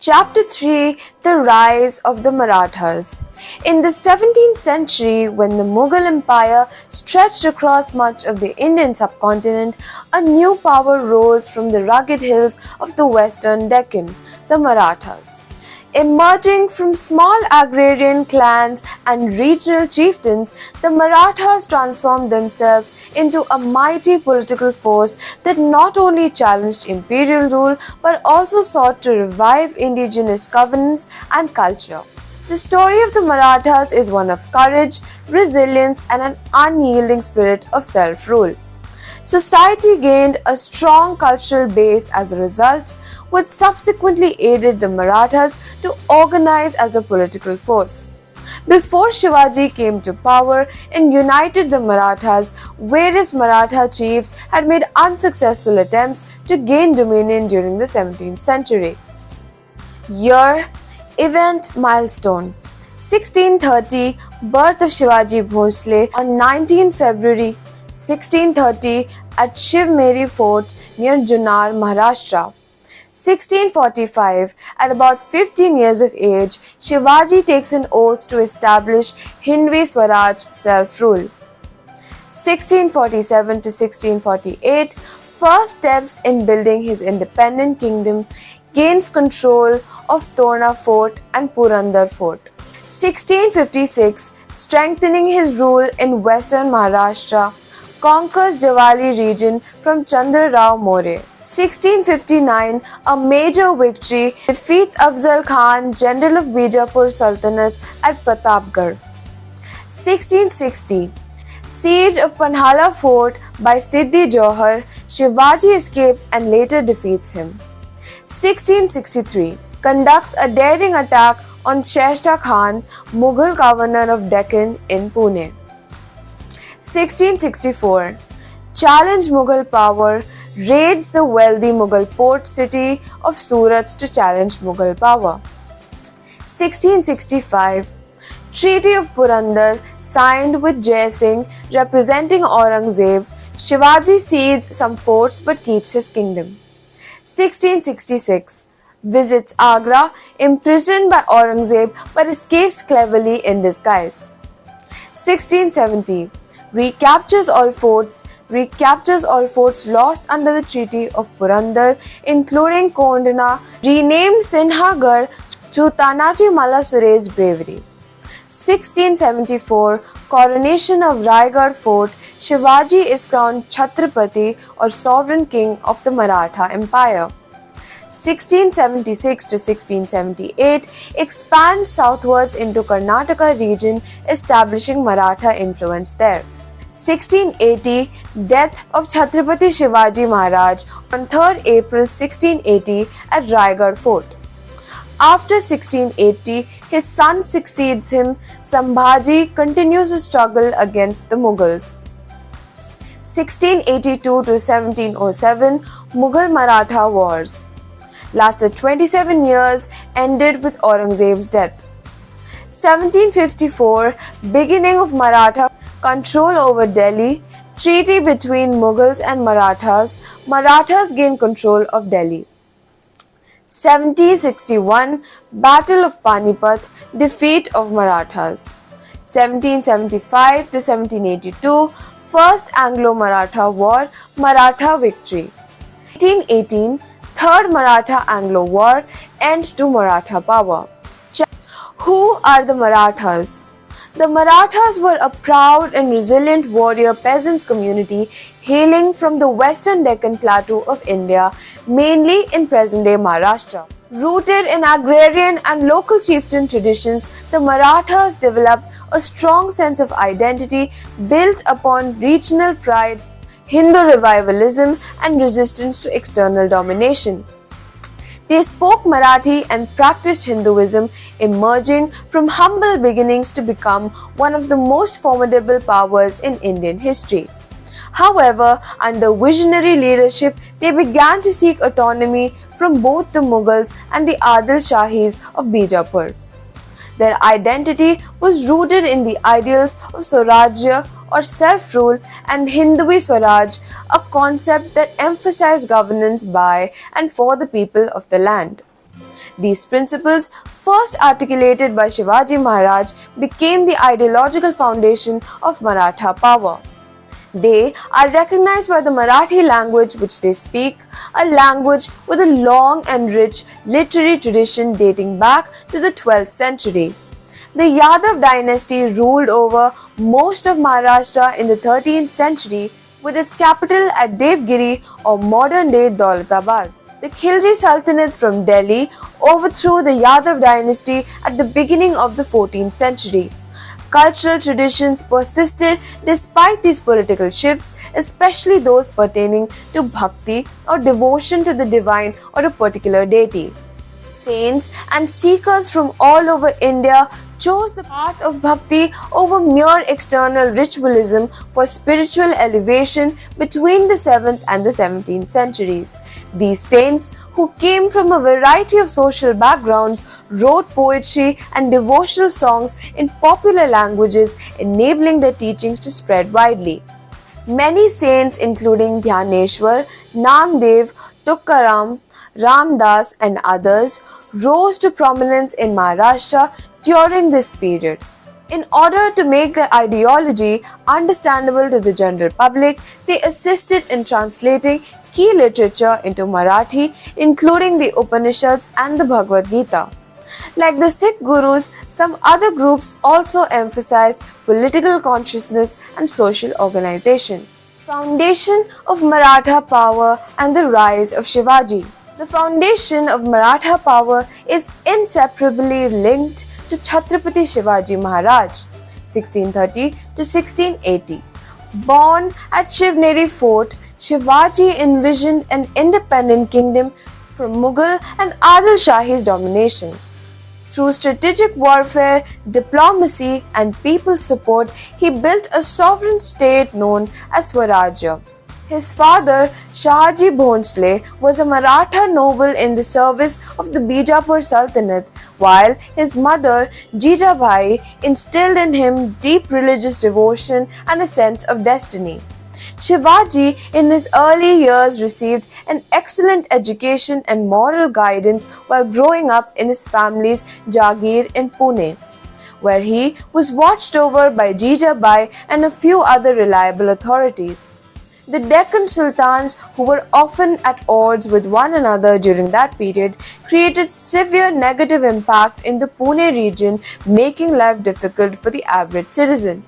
Chapter 3: The Rise of the Marathas. In the 17th century, when the Mughal Empire stretched across much of the Indian subcontinent, a new power rose from the rugged hills of the western Deccan, the Marathas. Emerging from small agrarian clans and regional chieftains, the Marathas transformed themselves into a mighty political force that not only challenged imperial rule but also sought to revive indigenous governance and culture. The story of the Marathas is one of courage, resilience, and an unyielding spirit of self rule. Society gained a strong cultural base as a result, which subsequently aided the Marathas to organize as a political force. Before Shivaji came to power and united the Marathas, various Maratha chiefs had made unsuccessful attempts to gain dominion during the 17th century. Year, event, milestone: 1630, birth of Shivaji Bhosle on 19 February 1630 at Shiv Meri Fort near Junnar, Maharashtra. 1645, at about 15 years of age, Shivaji takes an oath to establish Hindvi Swaraj self-rule. 1647 to 1648, first steps in building his independent kingdom, gains control of Torna Fort and Purandar Fort. 1656, strengthening his rule in western Maharashtra, conquers Javali region from Chandra Rao More. 1659, a major victory, defeats Afzal Khan, general of Bijapur Sultanate at Pratapgarh. 1660, siege of Panhala Fort by Siddhi Johar, Shivaji escapes and later defeats him. 1663, conducts a daring attack on Sheshta Khan, Mughal governor of Deccan in Pune. 1664, challenged Mughal power, raids the wealthy Mughal port city of Surat to challenge Mughal power. 1665, Treaty of Purandar signed with Jai Singh representing Aurangzeb. Shivaji cedes some forts but keeps his kingdom. 1666, visits Agra, imprisoned by Aurangzeb but escapes cleverly in disguise. 1670, recaptures all forts lost under the Treaty of Purandar, including Kondana, renamed Sinhagarh through Tanaji Malla Suraj's bravery. 1674, coronation of Raigarh Fort, Shivaji is crowned Chhatrapati or sovereign king of the Maratha Empire. 1676 to 1678, expands southwards into Karnataka region, establishing Maratha influence there. 1680, death of Chhatrapati Shivaji Maharaj on 3rd April 1680 at Raigarh Fort. After 1680, his son succeeds him. Sambhaji continues to struggle against the Mughals. 1682 to 1707, Mughal-Maratha Wars. Lasted 27 years, ended with Aurangzeb's death. 1754, beginning of Maratha control over Delhi, treaty between Mughals and Marathas. Marathas gain control of Delhi. 1761, Battle of Panipat, defeat of Marathas. 1775 to 1782, First Anglo-Maratha War, Maratha victory. 1818, Third Maratha-Anglo War, end to Maratha power. Who are the Marathas? The Marathas were a proud and resilient warrior peasants community hailing from the western Deccan plateau of India, mainly in present-day Maharashtra. Rooted in agrarian and local chieftain traditions, the Marathas developed a strong sense of identity built upon regional pride, Hindu revivalism, and resistance to external domination. They spoke Marathi and practiced Hinduism, emerging from humble beginnings to become one of the most formidable powers in Indian history. However, under visionary leadership, they began to seek autonomy from both the Mughals and the Adil Shahis of Bijapur. Their identity was rooted in the ideals of Swarajya or self-rule and Hindvi Swaraj, a concept that emphasized governance by and for the people of the land. These principles, first articulated by Shivaji Maharaj, became the ideological foundation of Maratha power. They are recognized by the Marathi language which they speak, a language with a long and rich literary tradition dating back to the 12th century. The Yadav dynasty ruled over most of Maharashtra in the 13th century with its capital at Devgiri or modern-day Daulatabad. The Khilji Sultanate from Delhi overthrew the Yadav dynasty at the beginning of the 14th century. Cultural traditions persisted despite these political shifts, especially those pertaining to bhakti or devotion to the divine or a particular deity. Saints and seekers from all over India chose the path of bhakti over mere external ritualism for spiritual elevation between the 7th and the 17th centuries. These saints, who came from a variety of social backgrounds, wrote poetry and devotional songs in popular languages, enabling their teachings to spread widely. Many saints, including Dhyaneshwar, Namdev, Tukaram, Ramdas, and others, rose to prominence in Maharashtra during this period. In order to make their ideology understandable to the general public, they assisted in translating key literature into Marathi, including the Upanishads and the Bhagavad Gita. Like the Sikh gurus, some other groups also emphasized political consciousness and social organization. Foundation of Maratha power and the rise of Shivaji. The foundation of Maratha power is inseparably linked to Chhatrapati Shivaji Maharaj, 1630 to 1680. Born at Shivneri Fort, Shivaji envisioned an independent kingdom from Mughal and Adil Shahi's domination. Through strategic warfare, diplomacy, and people's support, he built a sovereign state known as Swarajya. His father, Shahaji Bhonsle, was a Maratha noble in the service of the Bijapur Sultanate, while his mother, Jijabai, instilled in him deep religious devotion and a sense of destiny. Shivaji, in his early years, received an excellent education and moral guidance while growing up in his family's Jagir in Pune, where he was watched over by Jijabai and a few other reliable authorities. The Deccan Sultans, who were often at odds with one another during that period, created severe negative impact in the Pune region, making life difficult for the average citizen.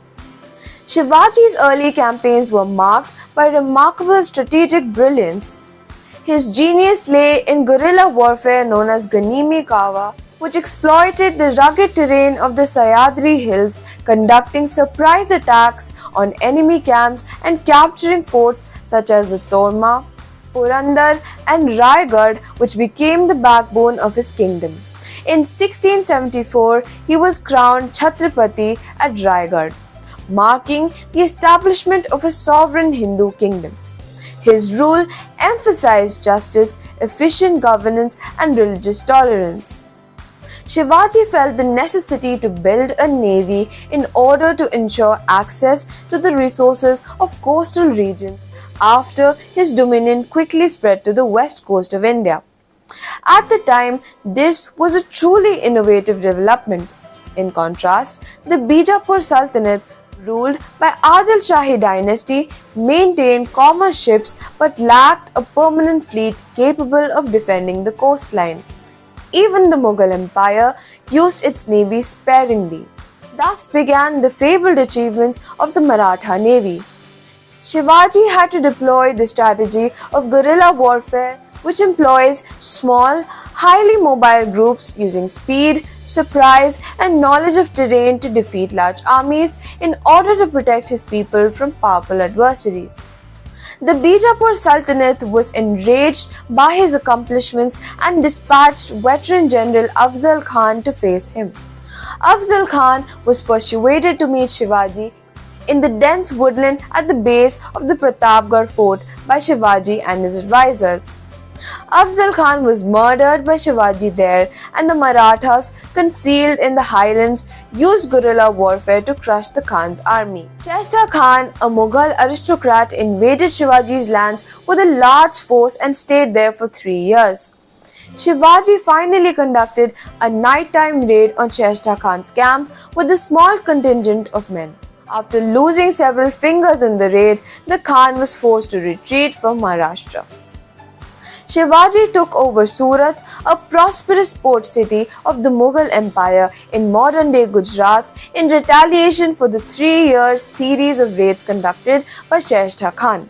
Shivaji's early campaigns were marked by remarkable strategic brilliance. His genius lay in guerrilla warfare known as Ganimi Kawa, which exploited the rugged terrain of the Sayadri Hills, conducting surprise attacks on enemy camps and capturing forts such as the Torma, Purandar, and Raigad, which became the backbone of his kingdom. In 1674, he was crowned Chhatrapati at Raigad, marking the establishment of a sovereign Hindu kingdom. His rule emphasized justice, efficient governance, and religious tolerance. Shivaji felt the necessity to build a navy in order to ensure access to the resources of coastal regions after his dominion quickly spread to the west coast of India. At the time, this was a truly innovative development. In contrast, the Bijapur Sultanate, ruled by Adil Shahi dynasty, maintained commerce ships but lacked a permanent fleet capable of defending the coastline. Even the Mughal Empire used its navy sparingly. Thus began the fabled achievements of the Maratha navy. Shivaji had to deploy the strategy of guerrilla warfare, which employs small, highly mobile groups using speed, surprise, and knowledge of terrain to defeat large armies in order to protect his people from powerful adversaries. The Bijapur Sultanate was enraged by his accomplishments and dispatched veteran General Afzal Khan to face him. Afzal Khan was persuaded to meet Shivaji in the dense woodland at the base of the Pratapgarh fort by Shivaji and his advisors. Afzal Khan was murdered by Shivaji there, and the Marathas, concealed in the highlands, used guerrilla warfare to crush the Khan's army. Shaista Khan, a Mughal aristocrat, invaded Shivaji's lands with a large force and stayed there for 3 years. Shivaji finally conducted a nighttime raid on Shaista Khan's camp with a small contingent of men. After losing several fingers in the raid, the Khan was forced to retreat from Maharashtra. Shivaji took over Surat, a prosperous port city of the Mughal Empire in modern-day Gujarat, in retaliation for the 3-year series of raids conducted by Shaista Khan.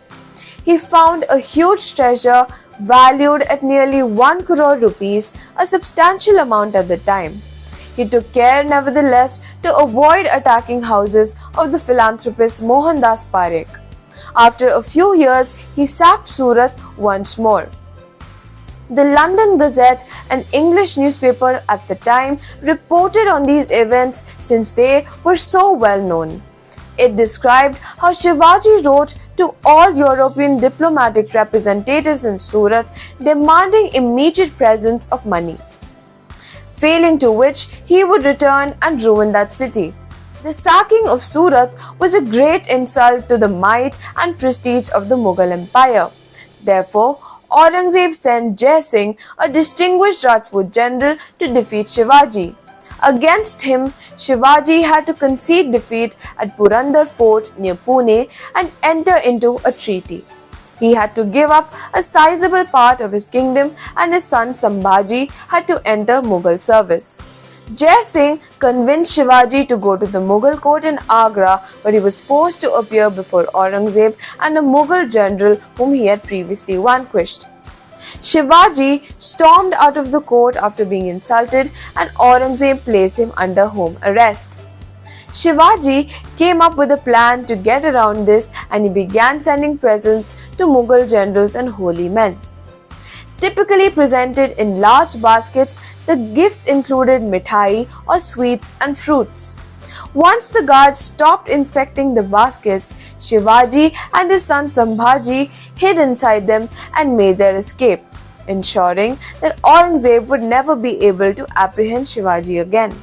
He found a huge treasure valued at nearly 1 crore rupees, a substantial amount at the time. He took care, nevertheless, to avoid attacking houses of the philanthropist Mohandas Parekh. After a few years, he sacked Surat once more. The London Gazette, an English newspaper at the time, reported on these events since they were so well known. It described how Shivaji wrote to all European diplomatic representatives in Surat demanding immediate presence of money, failing to which he would return and ruin that city. The sacking of Surat was a great insult to the might and prestige of the Mughal Empire. Therefore, Aurangzeb sent Jai Singh, a distinguished Rajput general, to defeat Shivaji. Against him, Shivaji had to concede defeat at Purandar Fort near Pune and enter into a treaty. He had to give up a sizable part of his kingdom, and his son Sambhaji had to enter Mughal service. Jai Singh convinced Shivaji to go to the Mughal court in Agra, but he was forced to appear before Aurangzeb and a Mughal general whom he had previously vanquished. Shivaji stormed out of the court after being insulted, and Aurangzeb placed him under home arrest. Shivaji came up with a plan to get around this, and he began sending presents to Mughal generals and holy men. Typically presented in large baskets, the gifts included mithai or sweets and fruits. Once the guards stopped inspecting the baskets, Shivaji and his son Sambhaji hid inside them and made their escape, ensuring that Aurangzeb would never be able to apprehend Shivaji again.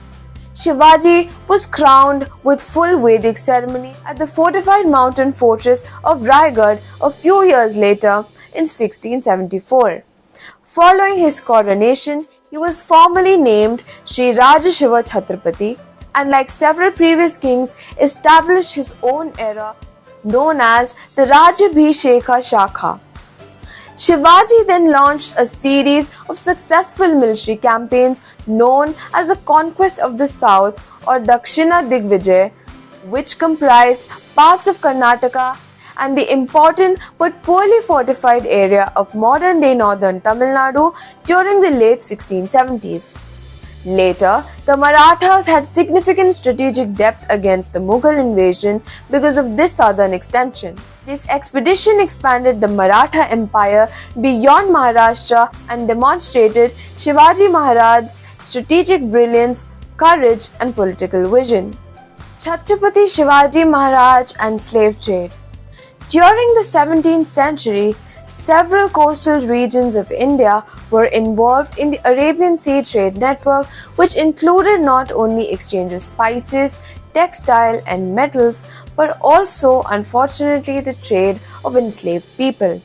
Shivaji was crowned with full Vedic ceremony at the fortified mountain fortress of Raigad a few years later in 1674. Following his coronation, he was formally named Sri Raja Shiva Chhatrapati, and like several previous kings, established his own era known as the Rajabhisheka Shakha. Shivaji then launched a series of successful military campaigns known as the Conquest of the South or Dakshina Digvijay, which comprised parts of Karnataka and the important but poorly fortified area of modern-day northern Tamil Nadu during the late 1670s. Later, the Marathas had significant strategic depth against the Mughal invasion because of this southern extension. This expedition expanded the Maratha Empire beyond Maharashtra and demonstrated Shivaji Maharaj's strategic brilliance, courage, and political vision. Chhatrapati Shivaji Maharaj and slave trade. During the 17th century, several coastal regions of India were involved in the Arabian Sea trade network, which included not only exchange of spices, textile, and metals, but also, unfortunately, the trade of enslaved people.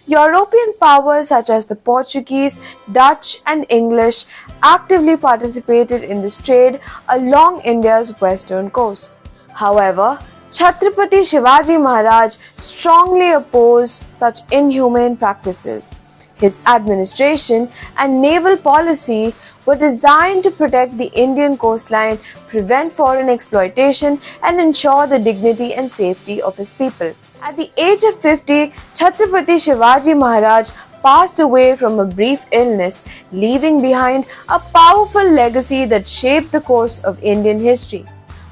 European powers such as the Portuguese, Dutch, and English actively participated in this trade along India's western coast. However, Chhatrapati Shivaji Maharaj strongly opposed such inhumane practices. His administration and naval policy were designed to protect the Indian coastline, prevent foreign exploitation, and ensure the dignity and safety of his people. At the age of 50, Chhatrapati Shivaji Maharaj passed away from a brief illness, leaving behind a powerful legacy that shaped the course of Indian history.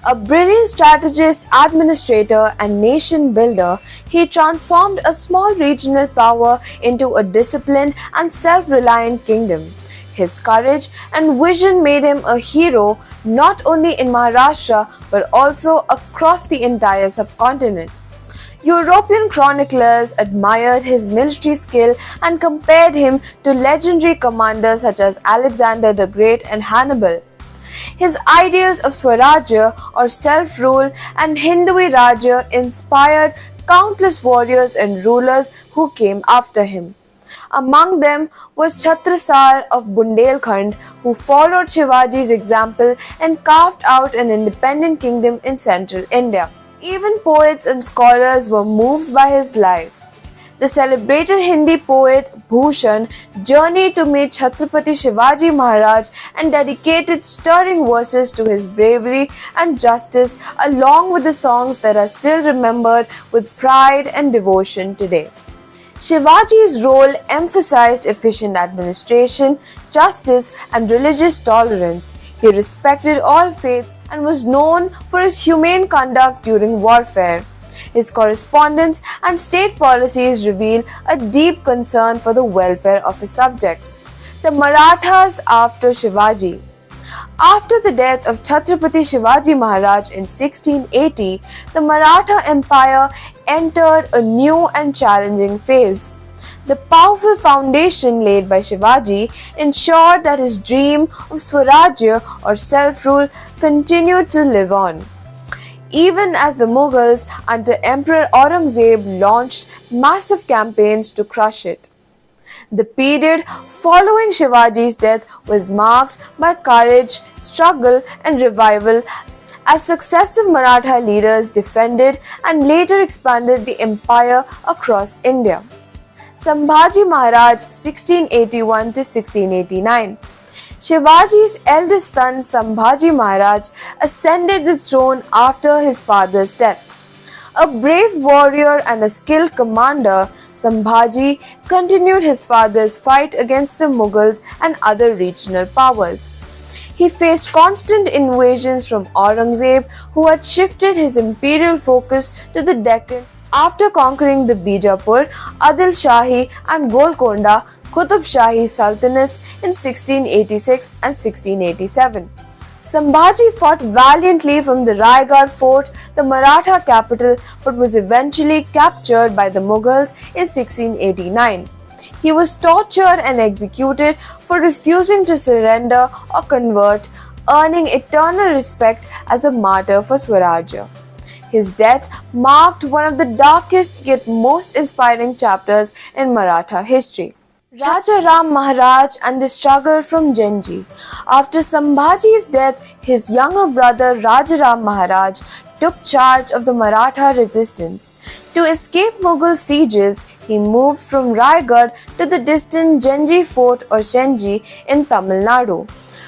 A brilliant strategist, administrator, and nation builder, he transformed a small regional power into a disciplined and self-reliant kingdom. His courage and vision made him a hero not only in Maharashtra but also across the entire subcontinent. European chroniclers admired his military skill and compared him to legendary commanders such as Alexander the Great and Hannibal. His ideals of Swarajya or self-rule and Hindui Rajya inspired countless warriors and rulers who came after him. Among them was Chhatrasal of Bundelkhand, who followed Shivaji's example and carved out an independent kingdom in central India. Even poets and scholars were moved by his life. The celebrated Hindi poet Bhushan journeyed to meet Chhatrapati Shivaji Maharaj and dedicated stirring verses to his bravery and justice, along with the songs that are still remembered with pride and devotion today. Shivaji's role emphasized efficient administration, justice, and religious tolerance. He respected all faiths and was known for his humane conduct during warfare. His correspondence and state policies reveal a deep concern for the welfare of his subjects. The Marathas after Shivaji. After the death of Chhatrapati Shivaji Maharaj in 1680, the Maratha Empire entered a new and challenging phase. The powerful foundation laid by Shivaji ensured that his dream of Swarajya or self-rule continued to live on, even as the Mughals under Emperor Aurangzeb launched massive campaigns to crush it. The period following Shivaji's death was marked by courage, struggle, and revival as successive Maratha leaders defended and later expanded the empire across India. Sambhaji Maharaj 1681 to 1689. Shivaji's eldest son Sambhaji Maharaj ascended the throne after his father's death. A brave warrior and a skilled commander, Sambhaji continued his father's fight against the Mughals and other regional powers. He faced constant invasions from Aurangzeb, who had shifted his imperial focus to the Deccan after conquering the Bijapur, Adil Shahi and Golconda Qutub Shahi Sultanates in 1686 and 1687. Sambhaji fought valiantly from the Raigad fort, the Maratha capital, but was eventually captured by the Mughals in 1689. He was tortured and executed for refusing to surrender or convert, earning eternal respect as a martyr for Swarajya. His death marked one of the darkest yet most inspiring chapters in Maratha history. Raja Ram Maharaj and the struggle from Genji. After Sambhaji's death, his younger brother Raja Ram Maharaj took charge of the Maratha resistance. To escape Mughal sieges, he moved from Raigad to the distant Genji fort or Shenji in Tamil Nadu.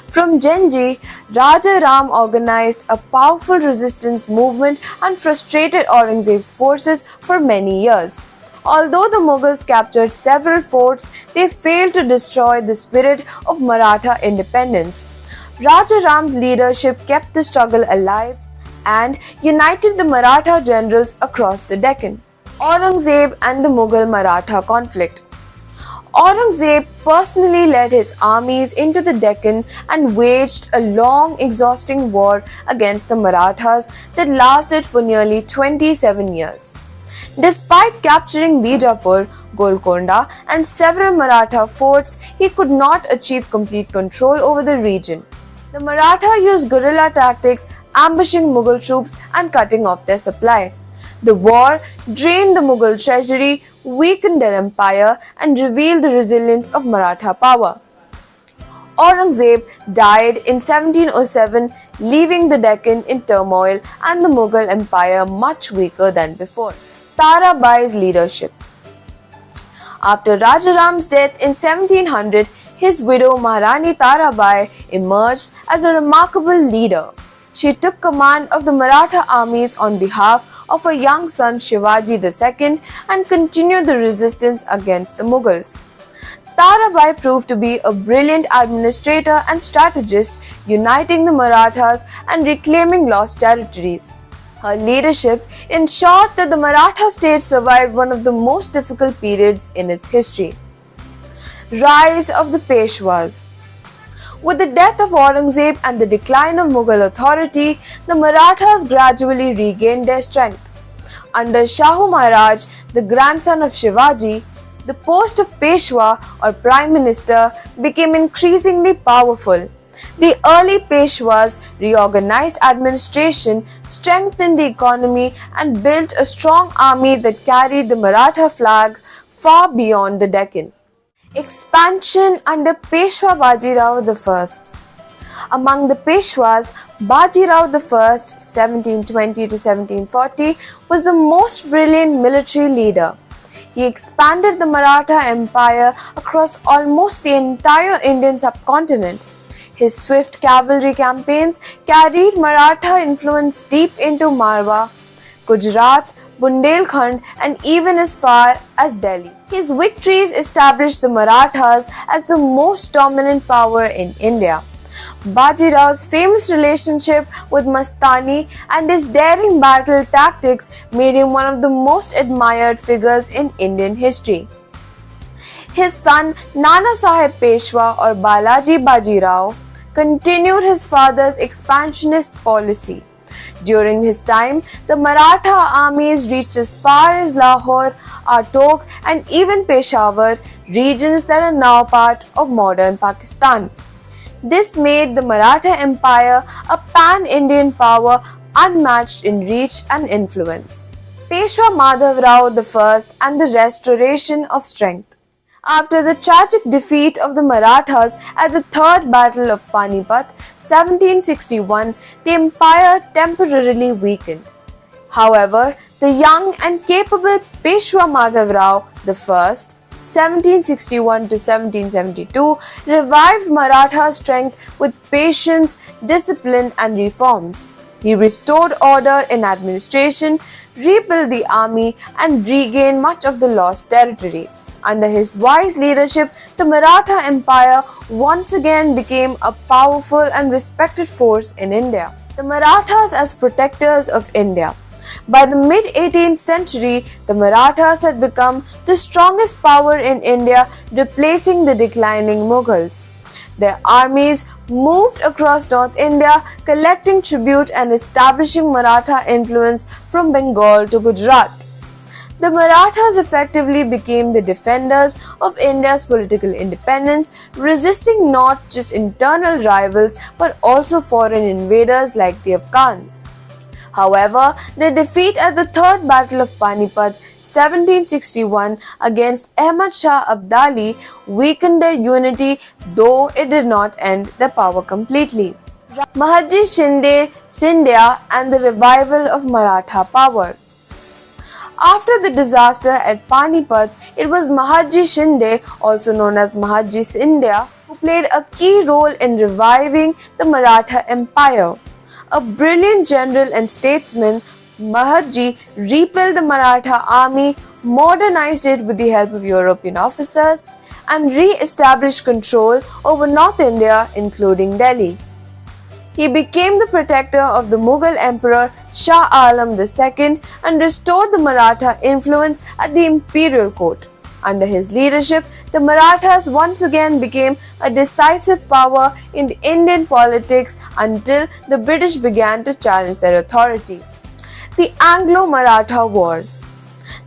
From Genji, Raja Ram organized a powerful resistance movement and frustrated Aurangzeb's forces for many years. Although the Mughals captured several forts, they failed to destroy the spirit of Maratha independence. Raja Ram's leadership kept the struggle alive and united the Maratha generals across the Deccan. Aurangzeb and the Mughal Maratha conflict. Aurangzeb personally led his armies into the Deccan and waged a long, exhausting war against the Marathas that lasted for nearly 27 years. Despite capturing Bijapur, Golconda, and several Maratha forts, he could not achieve complete control over the region. The Maratha used guerrilla tactics, ambushing Mughal troops and cutting off their supply. The war drained the Mughal treasury, weakened their empire, and revealed the resilience of Maratha power. Aurangzeb died in 1707, leaving the Deccan in turmoil and the Mughal empire much weaker than before. Tarabai's leadership. After Rajaram's death in 1700, his widow Maharani Tarabai emerged as a remarkable leader. She took command of the Maratha armies on behalf of her young son Shivaji II and continued the resistance against the Mughals. Tarabai proved to be a brilliant administrator and strategist, uniting the Marathas and reclaiming lost territories. Her leadership ensured that the Maratha state survived one of the most difficult periods in its history. Rise of the Peshwas. With the death of Aurangzeb and the decline of Mughal authority, the Marathas gradually regained their strength. Under Shahu Maharaj, the grandson of Shivaji, the post of Peshwa or Prime Minister became increasingly powerful. The early Peshwas reorganized administration, strengthened the economy, and built a strong army that carried the Maratha flag far beyond the Deccan. Expansion under Peshwa Bajirao I. Among the Peshwas, Bajirao I (1720 to 1740) was the most brilliant military leader. He expanded the Maratha Empire across almost the entire Indian subcontinent. His swift cavalry campaigns carried Maratha influence deep into Marwa, Gujarat, Bundelkhand, and even as far as Delhi. His victories established the Marathas as the most dominant power in India. Bajirao's famous relationship with Mastani and his daring battle tactics made him one of the most admired figures in Indian history. His son Nana Sahib Peshwa or Balaji Bajirao continued his father's expansionist policy. During his time, the Maratha armies reached as far as Lahore, Artok, and even Peshawar, regions that are now part of modern Pakistan. This made the Maratha Empire a pan-Indian power unmatched in reach and influence. Peshwa Madhav Rao I and the restoration of strength. After the tragic defeat of the Marathas at the Third Battle of Panipat, 1761, the empire temporarily weakened. However, the young and capable Peshwa Madhav Rao I (1761 to 1772) revived Maratha strength with patience, discipline, and reforms. He restored order in administration, rebuilt the army, and regained much of the lost territory. Under his wise leadership, the Maratha Empire once again became a powerful and respected force in India. The Marathas as protectors of India. By the mid-18th century, the Marathas had become the strongest power in India, replacing the declining Mughals. Their armies moved across North India, collecting tribute and establishing Maratha influence from Bengal to Gujarat. The Marathas effectively became the defenders of India's political independence, resisting not just internal rivals but also foreign invaders like the Afghans. However, their defeat at the Third Battle of Panipat, 1761, against Ahmad Shah Abdali weakened their unity, though it did not end their power completely. Mahaji Scindia and the revival of Maratha power. After the disaster at Panipat, it was Mahaji Shinde, also known as Mahaji Scindia, who played a key role in reviving the Maratha Empire. A brilliant general and statesman, Mahaji rebuilt the Maratha army, modernized it with the help of European officers, and re-established control over North India, including Delhi. He became the protector of the Mughal Emperor Shah Alam II and restored the Maratha influence at the imperial court. Under his leadership, the Marathas once again became a decisive power in Indian politics until the British began to challenge their authority. The Anglo-Maratha Wars.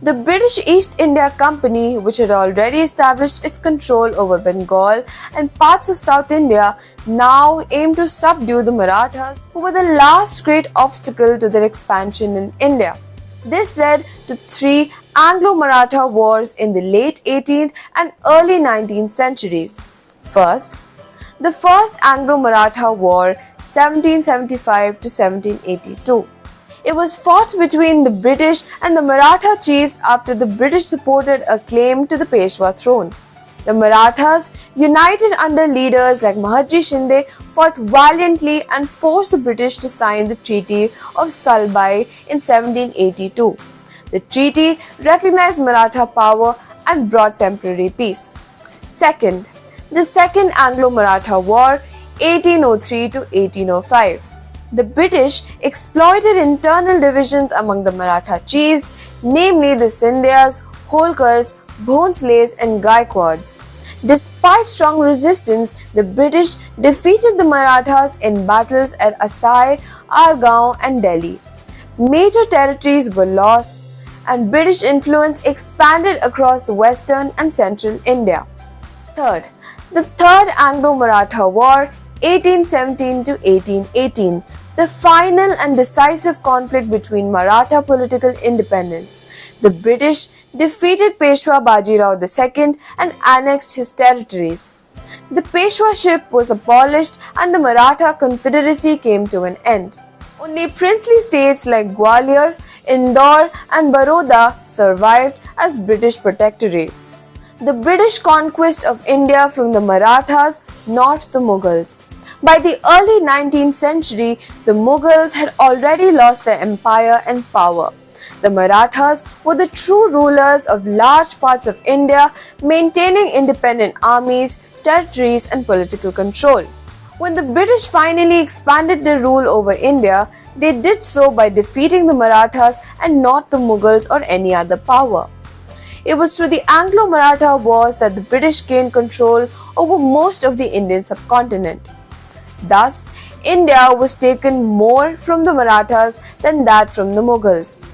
The British East India Company, which had already established its control over Bengal and parts of South India, now aimed to subdue the Marathas, who were the last great obstacle to their expansion in India. This led to three Anglo-Maratha wars in the late 18th and early 19th centuries. First, the First Anglo-Maratha War, 1775 to 1782. It was fought between the British and the Maratha chiefs after the British supported a claim to the Peshwa throne. The Marathas, united under leaders like Mahaji Shinde, fought valiantly and forced the British to sign the Treaty of Salbai in 1782. The treaty recognized Maratha power and brought temporary peace. Second, the Second Anglo-Maratha War, 1803 to 1805. The British exploited internal divisions among the Maratha chiefs, namely the Scindias, Holkars, Bhonsles, and Gaikwads. Despite strong resistance, the British defeated the Marathas in battles at Asai, Argaon, and Delhi. Major territories were lost, and British influence expanded across western and central India. Third, the Third Anglo-Maratha War, 1817 to 1818, the final and decisive conflict between Maratha political independence. The British defeated Peshwa Bajirao II and annexed his territories. The Peshwaship was abolished and the Maratha Confederacy came to an end. Only princely states like Gwalior, Indore and Baroda survived as British protectorates. The British conquest of India from the Marathas, not the Mughals. By the early 19th century, the Mughals had already lost their empire and power. The Marathas were the true rulers of large parts of India, maintaining independent armies, territories and political control. When the British finally expanded their rule over India, they did so by defeating the Marathas and not the Mughals or any other power. It was through the Anglo-Maratha Wars that the British gained control over most of the Indian subcontinent. Thus, India was taken more from the Marathas than that from the Mughals.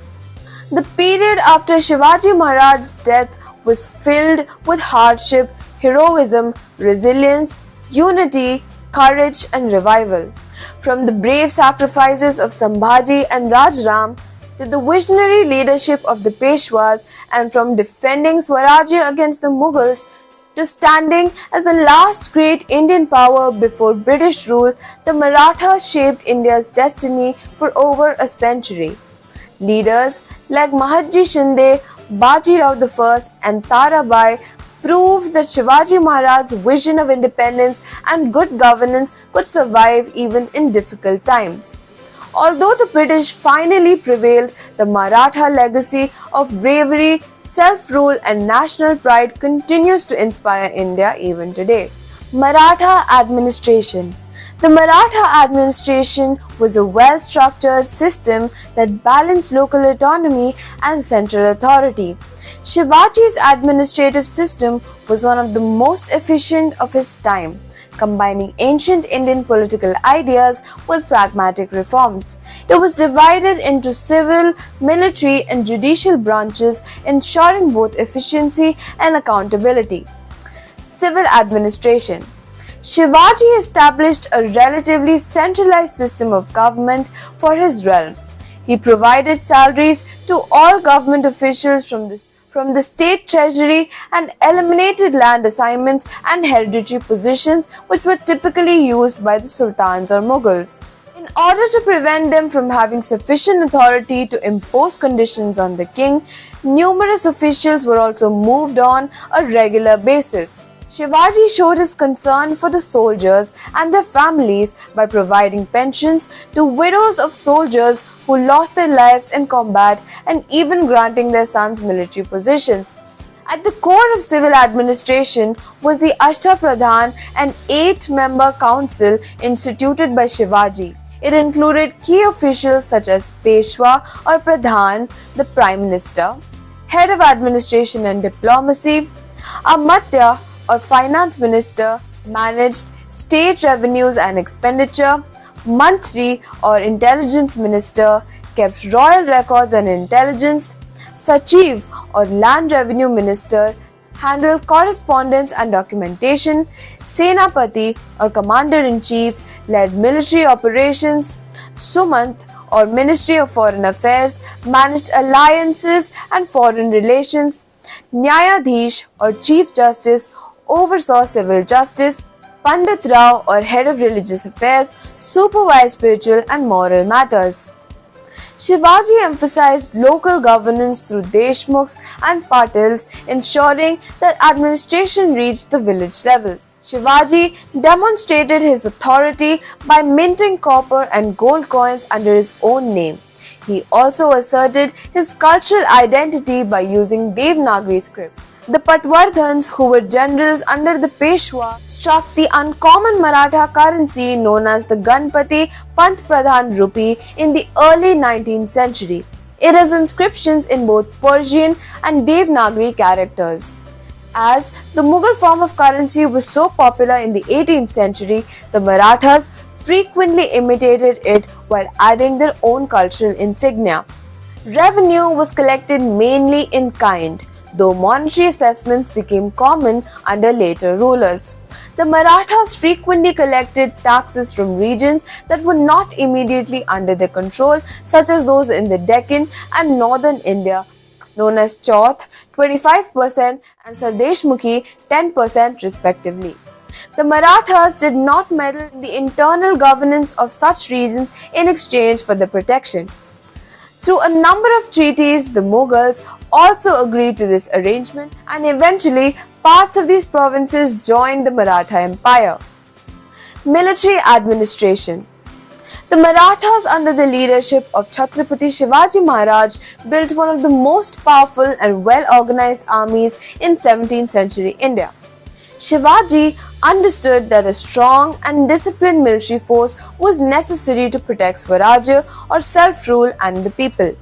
The period after Shivaji Maharaj's death was filled with hardship, heroism, resilience, unity, courage and revival. From the brave sacrifices of Sambhaji and Rajram to the visionary leadership of the Peshwas, and from defending Swarajya against the Mughals to standing as the last great Indian power before British rule, the Marathas shaped India's destiny for over a century. Leaders like Mahatji Shinde, Bajirao I and Tarabai proved that Shivaji Maharaj's vision of independence and good governance could survive even in difficult times. Although the British finally prevailed, the Maratha legacy of bravery, self-rule and national pride continues to inspire India even today. Maratha administration. The Maratha administration was a well-structured system that balanced local autonomy and central authority. Shivaji's administrative system was one of the most efficient of his time, combining ancient Indian political ideas with pragmatic reforms. It was divided into civil, military and judicial branches, ensuring both efficiency and accountability. Civil administration. Shivaji established a relatively centralized system of government for his realm. He provided salaries to all government officials from the state treasury and eliminated land assignments and hereditary positions which were typically used by the sultans or Mughals. In order to prevent them from having sufficient authority to impose conditions on the king, numerous officials were also moved on a regular basis. Shivaji showed his concern for the soldiers and their families by providing pensions to widows of soldiers who lost their lives in combat and even granting their sons military positions. At the core of civil administration was the Ashtapradhan, an 8-member council instituted by Shivaji. It included key officials such as Peshwa or Pradhan, the Prime Minister, Head of Administration and Diplomacy, Amatya or Finance Minister managed state revenues and expenditure, Mantri or Intelligence Minister kept royal records and intelligence, Sachiv or Land Revenue Minister handled correspondence and documentation, Senapati or Commander-in-Chief led military operations, Sumant or Ministry of Foreign Affairs managed alliances and foreign relations, Nyayadhish or Chief Justice oversaw civil justice, Pandit Rao or Head of Religious Affairs supervised spiritual and moral matters. Shivaji emphasized local governance through Deshmukhs and Patils, ensuring that administration reached the village levels. Shivaji demonstrated his authority by minting copper and gold coins under his own name. He also asserted his cultural identity by using Devanagari script. The Patwardhans, who were generals under the Peshwa, struck the uncommon Maratha currency known as the Ganpati Pant Pradhan rupee in the early 19th century. It has inscriptions in both Persian and Devanagari characters. As the Mughal form of currency was so popular in the 18th century, the Marathas frequently imitated it while adding their own cultural insignia. Revenue was collected mainly in kind, though monetary assessments became common under later rulers. The Marathas frequently collected taxes from regions that were not immediately under their control, such as those in the Deccan and northern India, known as Chauth 25% and Sardeshmukhi 10% respectively. The Marathas did not meddle in the internal governance of such regions in exchange for the protection. Through a number of treaties, the Mughals also agreed to this arrangement, and eventually parts of these provinces joined the Maratha Empire. Military administration. The Marathas under the leadership of Chhatrapati Shivaji Maharaj built one of the most powerful and well-organized armies in 17th century India. Shivaji understood that a strong and disciplined military force was necessary to protect Swarajya or self-rule and the people.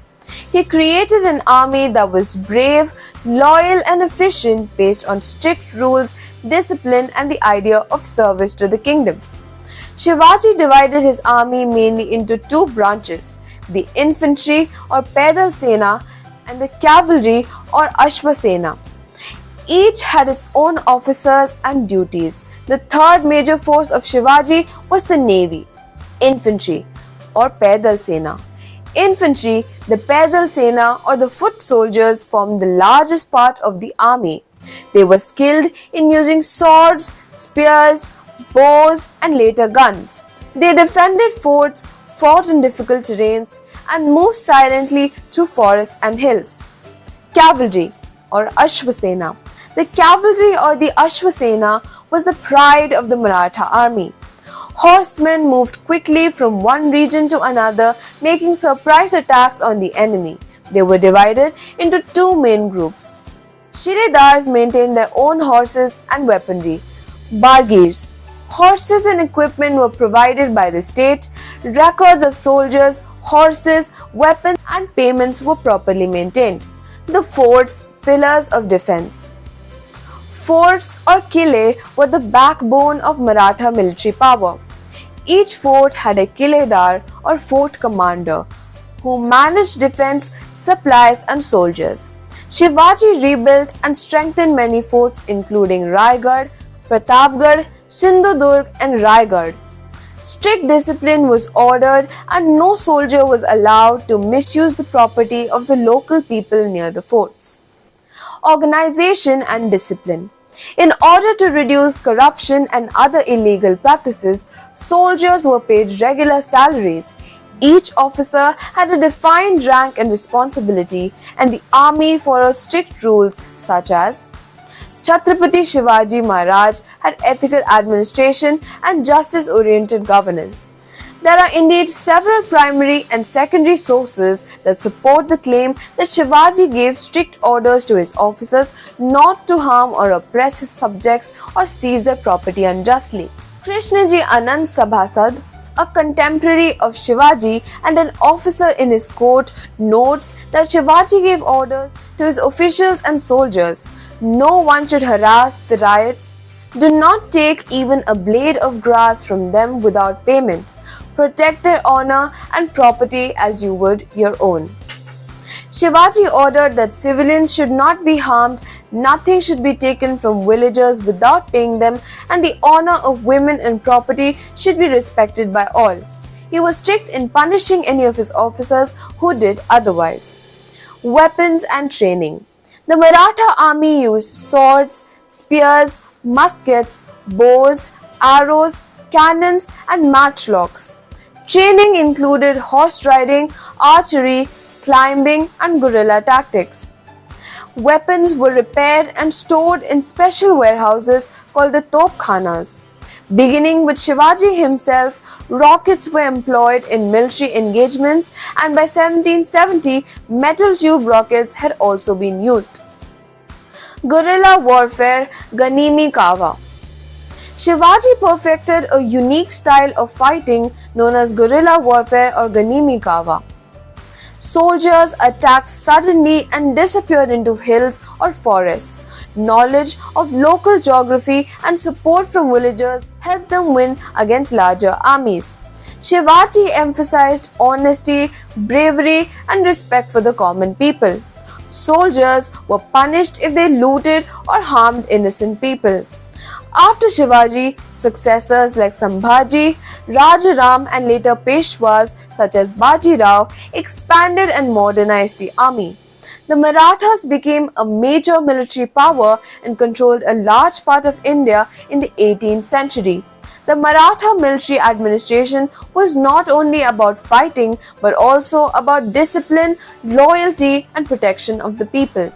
He created an army that was brave, loyal and efficient based on strict rules, discipline and the idea of service to the kingdom. Shivaji divided his army mainly into two branches, the infantry or Paidal Sena and the cavalry or Ashva Sena. Each had its own officers and duties. The third major force of Shivaji was the navy, infantry or Paidal Sena. Infantry, the Paidal Sena or the foot soldiers formed the largest part of the army. They were skilled in using swords, spears, bows and later guns. They defended forts, fought in difficult terrains and moved silently through forests and hills. Cavalry or Ashva Sena. The cavalry or the Ashva Sena was the pride of the Maratha army. Horsemen moved quickly from one region to another, making surprise attacks on the enemy. They were divided into two main groups. Shiredars maintained their own horses and weaponry. Bargirs. Horses and equipment were provided by the state. Records of soldiers, horses, weapons and payments were properly maintained. The forts, pillars of defense. Forts or kile were the backbone of Maratha military power. Each fort had a kiledar or fort commander who managed defense, supplies and soldiers. Shivaji rebuilt and strengthened many forts including Raigad, Pratapgarh, Sindhudurg and Raigad. Strict discipline was ordered and no soldier was allowed to misuse the property of the local people near the forts. Organization and discipline. In order to reduce corruption and other illegal practices, soldiers were paid regular salaries. Each officer had a defined rank and responsibility, and the army followed strict rules such as Chhatrapati Shivaji Maharaj had ethical administration and justice-oriented governance. There are indeed several primary and secondary sources that support the claim that Shivaji gave strict orders to his officers not to harm or oppress his subjects or seize their property unjustly. Krishnaji Anand Sabhasad, a contemporary of Shivaji and an officer in his court, notes that Shivaji gave orders to his officials and soldiers. No one should harass the riots. Do not take even a blade of grass from them without payment. Protect their honor and property as you would your own. Shivaji ordered that civilians should not be harmed, nothing should be taken from villagers without paying them, and the honor of women and property should be respected by all. He was strict in punishing any of his officers who did otherwise. Weapons and training. The Maratha army used swords, spears, muskets, bows, arrows, cannons, and matchlocks. Training included horse riding, archery, climbing, and guerrilla tactics. Weapons were repaired and stored in special warehouses called the Topkhanas. Beginning with Shivaji himself, rockets were employed in military engagements, and by 1770, metal tube rockets had also been used. Guerrilla warfare, Ganimi Kawa. Shivaji perfected a unique style of fighting known as guerrilla warfare or Ganimi Kawa. Soldiers attacked suddenly and disappeared into hills or forests. Knowledge of local geography and support from villagers helped them win against larger armies. Shivaji emphasized honesty, bravery, and respect for the common people. Soldiers were punished if they looted or harmed innocent people. After Shivaji, successors like Sambhaji, Rajaram and later Peshwas such as Baji Rao expanded and modernized the army. The Marathas became a major military power and controlled a large part of India in the 18th century. The Maratha military administration was not only about fighting but also about discipline, loyalty and protection of the people.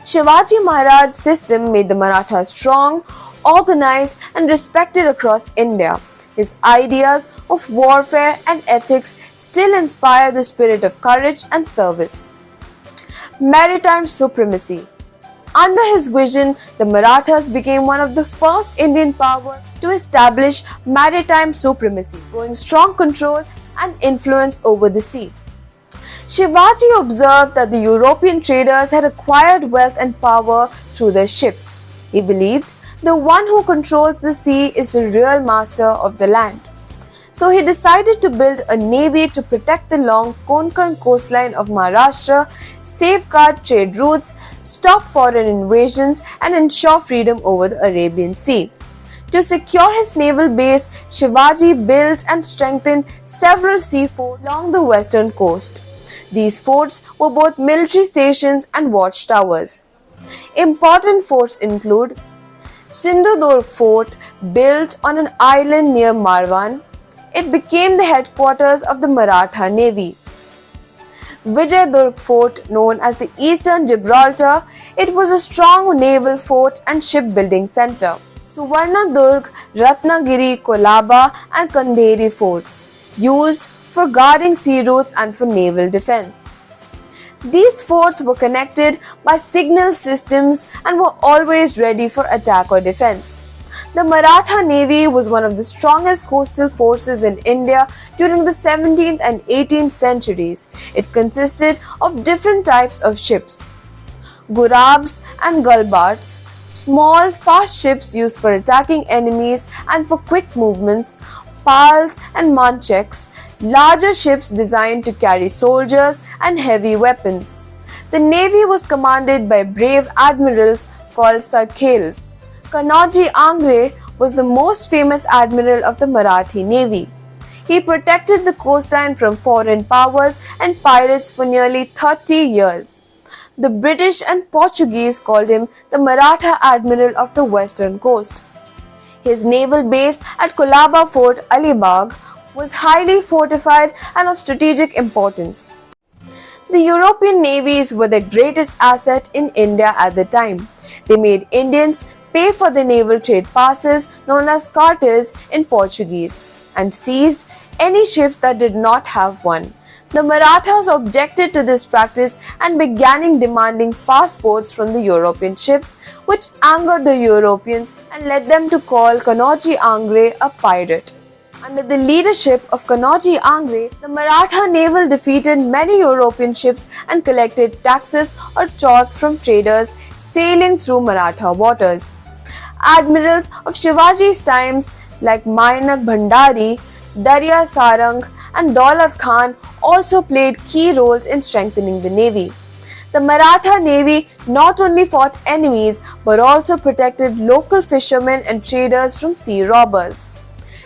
Shivaji Maharaj's system made the Marathas strong, organized and respected across India. His ideas of warfare and ethics still inspire the spirit of courage and service. Maritime supremacy. Under his vision, the Marathas became one of the first Indian powers to establish maritime supremacy, growing strong control and influence over the sea. Shivaji observed that the European traders had acquired wealth and power through their ships. He believed the one who controls the sea is the real master of the land. So he decided to build a navy to protect the long Konkan coastline of Maharashtra, safeguard trade routes, stop foreign invasions, and ensure freedom over the Arabian Sea. To secure his naval base, Shivaji built and strengthened several sea forts along the western coast. These forts were both military stations and watchtowers. Important forts include Sindhudurg Fort, built on an island near Marwan. It became the headquarters of the Maratha Navy. Vijayadurg Fort, known as the Eastern Gibraltar, it was a strong naval fort and shipbuilding center. Suvarnadurg, Ratnagiri, Kolaba and Kandheri forts, used for guarding sea routes and for naval defense. These forts were connected by signal systems and were always ready for attack or defense. The Maratha Navy was one of the strongest coastal forces in India during the 17th and 18th centuries. It consisted of different types of ships: Gurabs and Gulbats, small, fast ships used for attacking enemies and for quick movements; Pals and Mancheks, larger ships designed to carry soldiers and heavy weapons. The navy was commanded by brave admirals called Sarkhels. Kanoji Angre was the most famous admiral of the Marathi Navy. He protected the coastline from foreign powers and pirates for nearly 30 years. The British and Portuguese called him the Maratha Admiral of the Western Coast. His naval base at Kolaba Fort, Alibag, was highly fortified and of strategic importance. The European navies were the greatest asset in India at the time. They made Indians pay for the naval trade passes known as cartas in Portuguese and seized any ships that did not have one. The Marathas objected to this practice and began demanding passports from the European ships, which angered the Europeans and led them to call Kanoji Angre a pirate. Under the leadership of Kanoji Angre, the Maratha naval defeated many European ships and collected taxes or chauts from traders sailing through Maratha waters. Admirals of Shivaji's times like Mainak Bhandari, Darya Sarang and Daulat Khan also played key roles in strengthening the navy. The Maratha Navy not only fought enemies but also protected local fishermen and traders from sea robbers.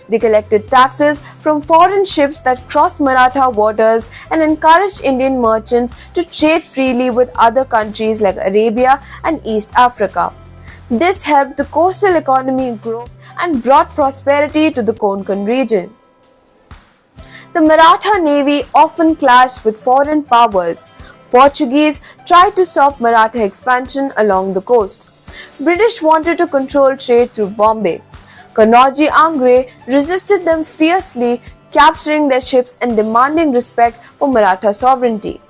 They collected taxes from foreign ships that crossed Maratha waters and encouraged Indian merchants to trade freely with other countries like Arabia and East Africa. This helped the coastal economy grow and brought prosperity to the Konkan region. The Maratha Navy often clashed with foreign powers. Portuguese tried to stop Maratha expansion along the coast. British wanted to control trade through Bombay. Kanoji Angre resisted them fiercely, capturing their ships and demanding respect for Maratha sovereignty.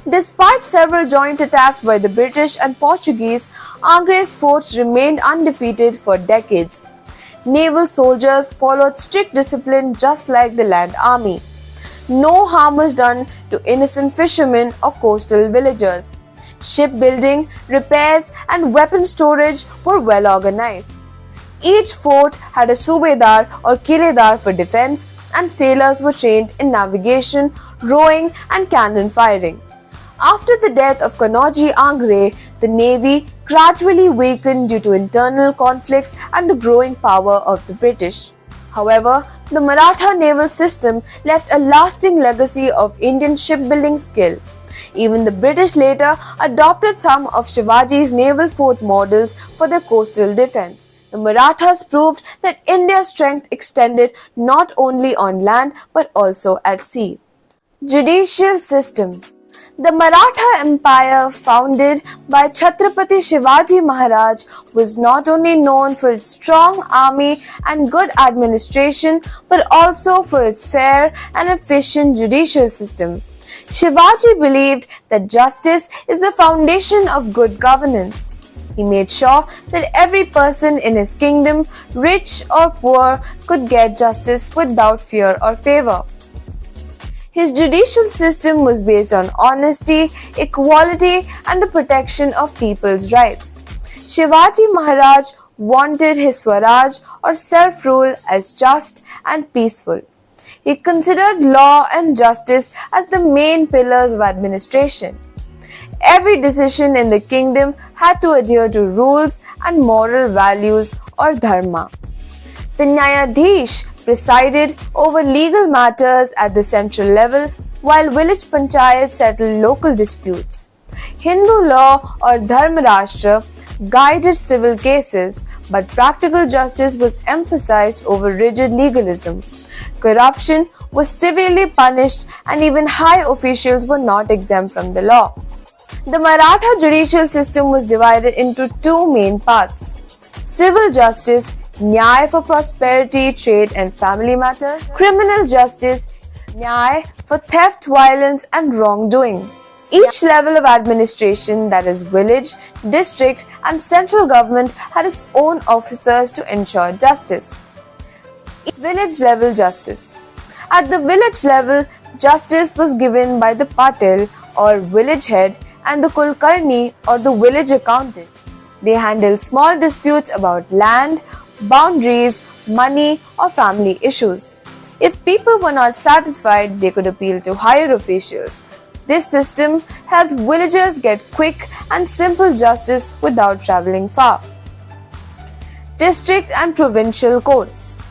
Despite several joint attacks by the British and Portuguese, Angre's forts remained undefeated for decades. Naval soldiers followed strict discipline just like the land army. No harm was done to innocent fishermen or coastal villagers. Shipbuilding, repairs, and weapon storage were well organized. Each fort had a subedar or kiledar for defense, and sailors were trained in navigation, rowing, and cannon firing. After the death of Kanoji Angre, the navy gradually weakened due to internal conflicts and the growing power of the British. However, the Maratha naval system left a lasting legacy of Indian shipbuilding skill. Even the British later adopted some of Shivaji's naval fort models for their coastal defense. The Marathas proved that India's strength extended not only on land but also at sea. Judicial system. The Maratha Empire, founded by Chhatrapati Shivaji Maharaj, was not only known for its strong army and good administration, but also for its fair and efficient judicial system. Shivaji believed that justice is the foundation of good governance. He made sure that every person in his kingdom, rich or poor, could get justice without fear or favor. His judicial system was based on honesty, equality, and the protection of people's rights. Shivaji Maharaj wanted his Swaraj or self-rule as just and peaceful. He considered law and justice as the main pillars of administration. Every decision in the kingdom had to adhere to rules and moral values or dharma. The Nyayadhish presided over legal matters at the central level, while village panchayats settled local disputes. Hindu law or Dharmarashtra guided civil cases, but practical justice was emphasized over rigid legalism. Corruption was severely punished, and even high officials were not exempt from the law. The Maratha judicial system was divided into two main parts: civil justice, Nyaya for prosperity, trade and family matters; criminal justice, Nyaya for theft, violence and wrongdoing. Each level of administration, that is village, district and central government, had its own officers to ensure justice. Village level justice. At the village level, justice was given by the patil or village head and the kulkarni or the village accountant. They handled small disputes about land, boundaries, money or family issues. If people were not satisfied, they could appeal to higher officials. This system helped villagers get quick and simple justice without traveling far. District and provincial courts.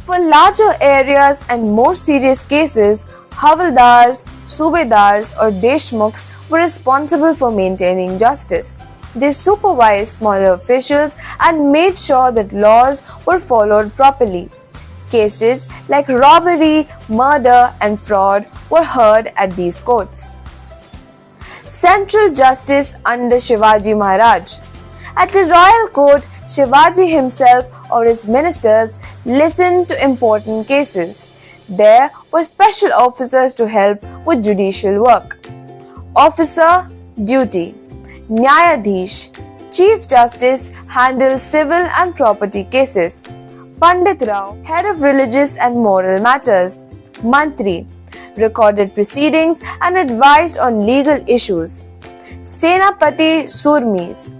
For larger areas and more serious cases, Havaldars, Subedars or Deshmukhs were responsible for maintaining justice. They supervised smaller officials and made sure that laws were followed properly. Cases like robbery, murder and fraud were heard at these courts. Central justice under Shivaji Maharaj. At the royal court, Shivaji himself or his ministers listened to important cases. There were special officers to help with judicial work. Officer duty. Nyayadhish, Chief Justice, handled civil and property cases. Pandit Rao, head of religious and moral matters. Mantri, recorded proceedings and advised on legal issues. Senapati Surmis,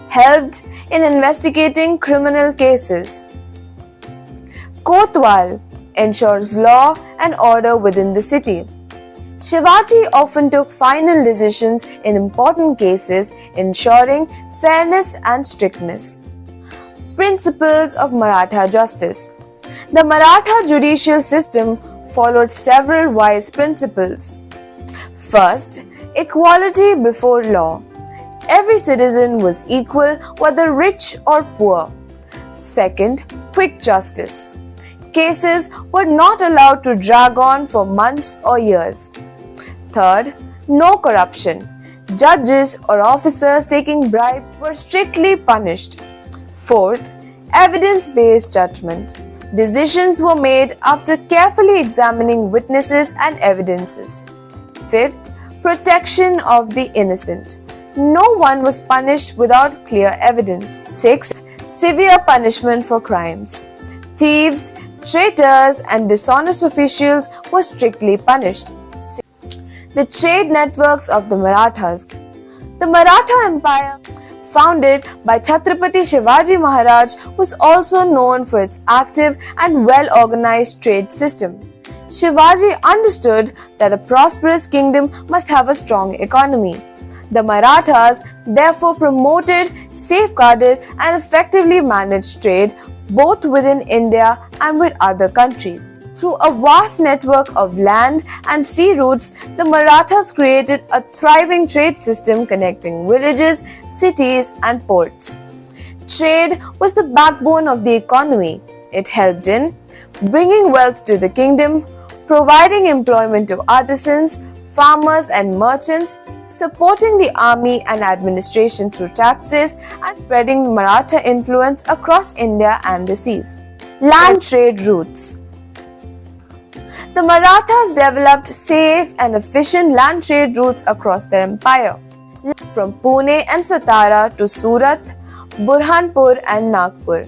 helped in investigating criminal cases. Kotwal, ensures law and order within the city. Shivaji often took final decisions in important cases, ensuring fairness and strictness. Principles of Maratha justice. The Maratha judicial system followed several wise principles. First, equality before law. Every citizen was equal, whether rich or poor. Second, quick justice. Cases were not allowed to drag on for months or years. Third, no corruption. Judges or officers taking bribes were strictly punished. Fourth, evidence-based judgment. Decisions were made after carefully examining witnesses and evidences. Fifth, protection of the innocent. No one was punished without clear evidence. Sixth, severe punishment for crimes. Thieves, traitors and dishonest officials were strictly punished. The trade networks of the Marathas. The Maratha Empire, founded by Chhatrapati Shivaji Maharaj, was also known for its active and well-organized trade system. Shivaji understood that a prosperous kingdom must have a strong economy. The Marathas therefore promoted, safeguarded, and effectively managed trade both within India and with other countries. Through a vast network of land and sea routes, the Marathas created a thriving trade system connecting villages, cities, and ports. Trade was the backbone of the economy. It helped in bringing wealth to the kingdom, providing employment to artisans, farmers, and merchants, supporting the army and administration through taxes, and spreading Maratha influence across India and the seas. Land trade routes. The Marathas developed safe and efficient land trade routes across their empire, from Pune and Satara to Surat, Burhanpur and Nagpur,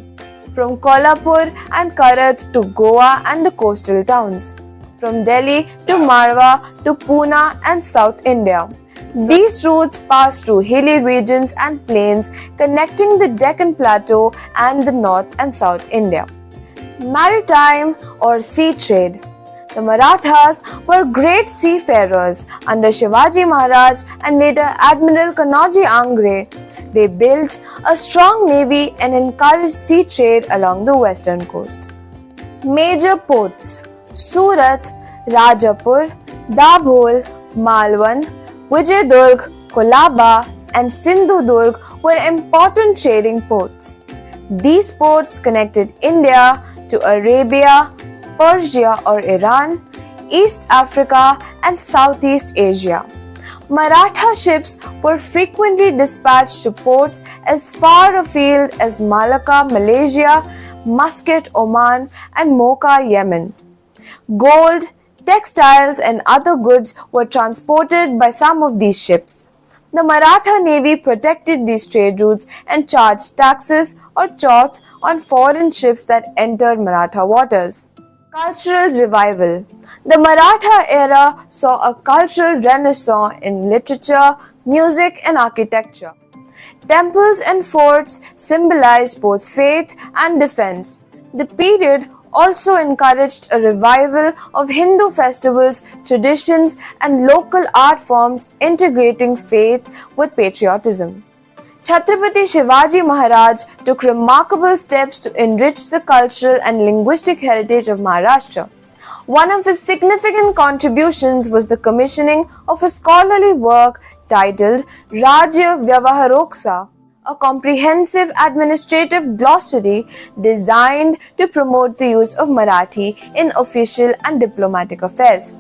from Kolhapur and Karat to Goa and the coastal towns, from Delhi to Marwa to Pune and South India. These routes passed through hilly regions and plains connecting the Deccan Plateau and the North and South India. Maritime or sea trade. The Marathas were great seafarers under Shivaji Maharaj and later Admiral Kanoji Angre. They built a strong navy and encouraged sea trade along the western coast. Major ports: Surat, Rajapur, Dabhol, Malwan, Vijayadurg, Kolaba, and Sindhudurg were important trading ports. These ports connected India to Arabia, Persia or Iran, East Africa, and Southeast Asia. Maratha ships were frequently dispatched to ports as far afield as Malacca, Malaysia, Muscat, Oman, and Mocha, Yemen. Gold, textiles, and other goods were transported by some of these ships. The Maratha Navy protected these trade routes and charged taxes or chauth on foreign ships that entered Maratha waters. Cultural revival. The Maratha era saw a cultural renaissance in literature, music, and architecture. Temples and forts symbolized both faith and defense. The period also encouraged a revival of Hindu festivals, traditions, and local art forms integrating faith with patriotism. Chhatrapati Shivaji Maharaj took remarkable steps to enrich the cultural and linguistic heritage of Maharashtra. One of his significant contributions was the commissioning of a scholarly work titled Rajya Vyavaharoksa, a comprehensive administrative glossary designed to promote the use of Marathi in official and diplomatic affairs.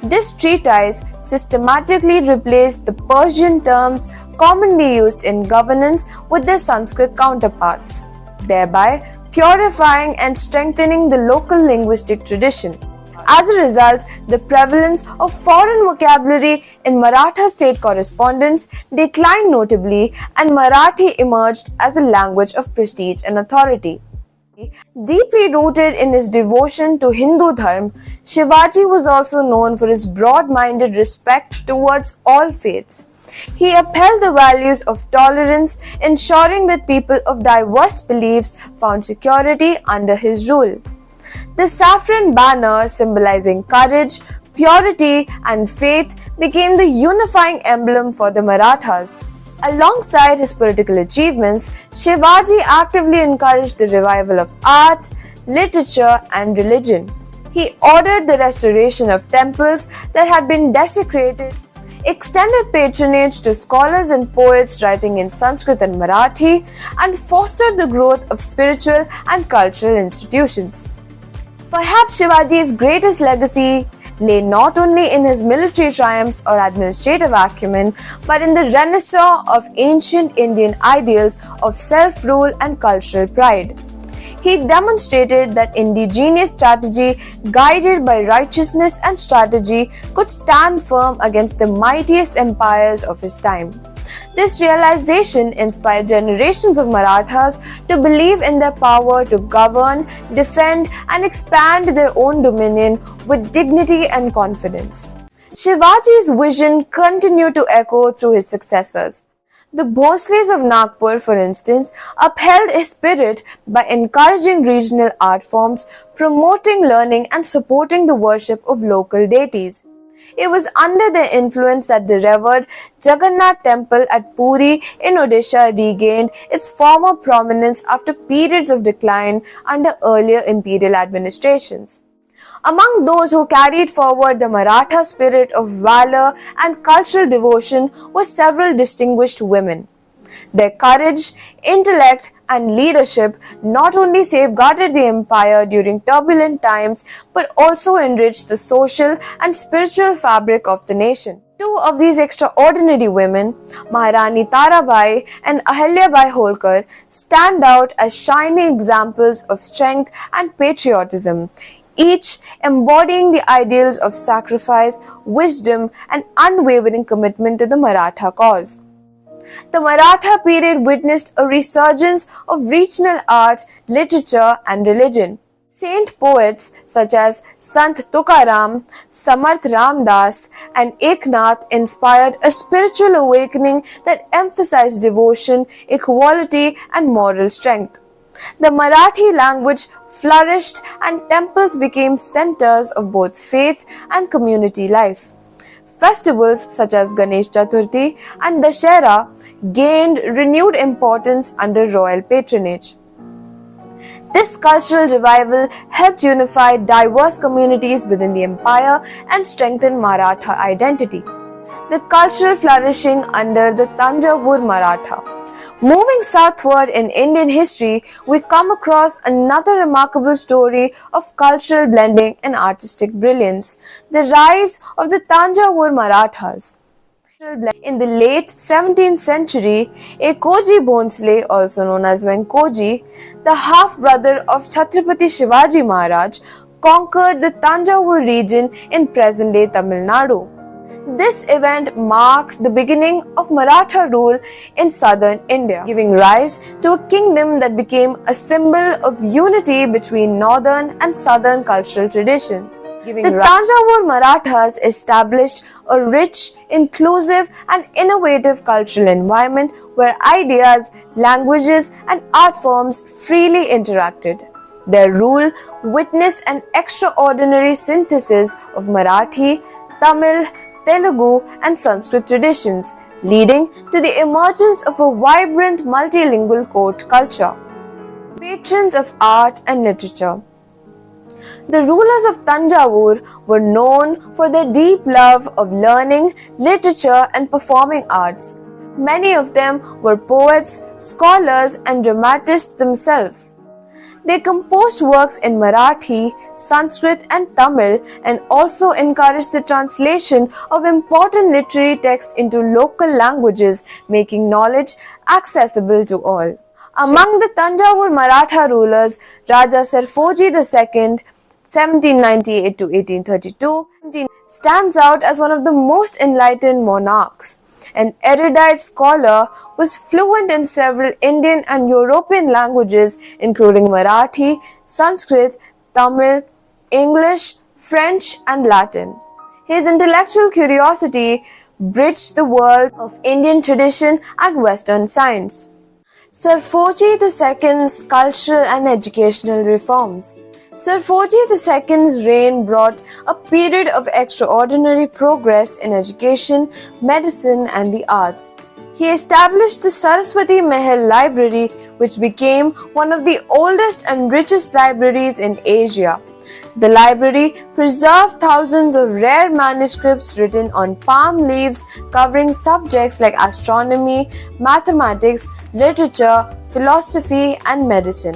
This treatise systematically replaced the Persian terms commonly used in governance with their Sanskrit counterparts, thereby purifying and strengthening the local linguistic tradition. As a result, the prevalence of foreign vocabulary in Maratha state correspondence declined notably, and Marathi emerged as a language of prestige and authority. Deeply rooted in his devotion to Hindu Dharma, Shivaji was also known for his broad-minded respect towards all faiths. He upheld the values of tolerance, ensuring that people of diverse beliefs found security under his rule. The saffron banner, symbolizing courage, purity, and faith, became the unifying emblem for the Marathas. Alongside his political achievements, Shivaji actively encouraged the revival of art, literature, and religion. He ordered the restoration of temples that had been desecrated, extended patronage to scholars and poets writing in Sanskrit and Marathi, and fostered the growth of spiritual and cultural institutions. Perhaps Shivaji's greatest legacy lay not only in his military triumphs or administrative acumen, but in the renaissance of ancient Indian ideals of self-rule and cultural pride. He demonstrated that indigenous strategy, guided by righteousness and strategy, could stand firm against the mightiest empires of his time. This realization inspired generations of Marathas to believe in their power to govern, defend, and expand their own dominion with dignity and confidence. Shivaji's vision continued to echo through his successors. The Bhosles of Nagpur, for instance, upheld a spirit by encouraging regional art forms, promoting learning and supporting the worship of local deities. It was under their influence that the revered Jagannath temple at Puri in Odisha regained its former prominence after periods of decline under earlier imperial administrations. Among those who carried forward the Maratha spirit of valor and cultural devotion were several distinguished women. Their courage, intellect, and leadership not only safeguarded the empire during turbulent times but also enriched the social and spiritual fabric of the nation. Two of these extraordinary women, Maharani Tarabai and Ahalyabai Holkar, stand out as shining examples of strength and patriotism, each embodying the ideals of sacrifice, wisdom, and unwavering commitment to the Maratha cause. The Maratha period witnessed a resurgence of regional art, literature, and religion. Saint poets such as Sant Tukaram, Samarth Ramdas, and Eknath inspired a spiritual awakening that emphasized devotion, equality, and moral strength. The Marathi language flourished and temples became centers of both faith and community life. Festivals such as Ganesh Chaturthi and Dashera gained renewed importance under royal patronage. This cultural revival helped unify diverse communities within the empire and strengthen Maratha identity. The cultural flourishing under the Tanjavur Maratha. Moving southward in Indian history, we come across another remarkable story of cultural blending and artistic brilliance, the rise of the Tanjavur Marathas. In the late 17th century, a Koji Bhonsle, also known as Venkoji, the half-brother of Chhatrapati Shivaji Maharaj, conquered the Tanjavur region in present-day Tamil Nadu. This event marked the beginning of Maratha rule in southern India, giving rise to a kingdom that became a symbol of unity between northern and southern cultural traditions. The Tanjavur Marathas established a rich, inclusive, and innovative cultural environment where ideas, languages, and art forms freely interacted. Their rule witnessed an extraordinary synthesis of Marathi, Tamil, Telugu, and Sanskrit traditions, leading to the emergence of a vibrant multilingual court culture. Patrons of art and literature. The rulers of Tanjavur were known for their deep love of learning, literature, and performing arts. Many of them were poets, scholars, and dramatists themselves. They composed works in Marathi, Sanskrit, and Tamil, and also encouraged the translation of important literary texts into local languages, making knowledge accessible to all. Among the Tanjavur Maratha rulers, Raja Sarfoji II, 1798 to 1832, stands out as one of the most enlightened monarchs. An erudite scholar, was fluent in several Indian and European languages including Marathi, Sanskrit, Tamil, English, French, and Latin. His intellectual curiosity bridged the world of Indian tradition and Western science. Sarfoji II's cultural and educational reforms. Sarfoji II's reign brought a period of extraordinary progress in education, medicine, and the arts. He established the Saraswati Mahal Library, which became one of the oldest and richest libraries in Asia. The library preserved thousands of rare manuscripts written on palm leaves covering subjects like astronomy, mathematics, literature, philosophy, and medicine.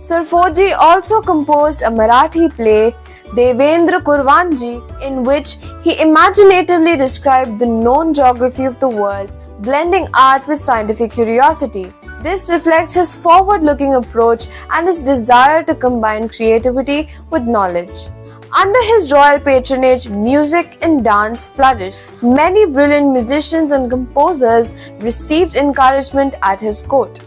Sarfoji also composed a Marathi play, Devendra Kurvanji, in which he imaginatively described the known geography of the world, blending art with scientific curiosity. This reflects his forward-looking approach and his desire to combine creativity with knowledge. Under his royal patronage, music and dance flourished. Many brilliant musicians and composers received encouragement at his court.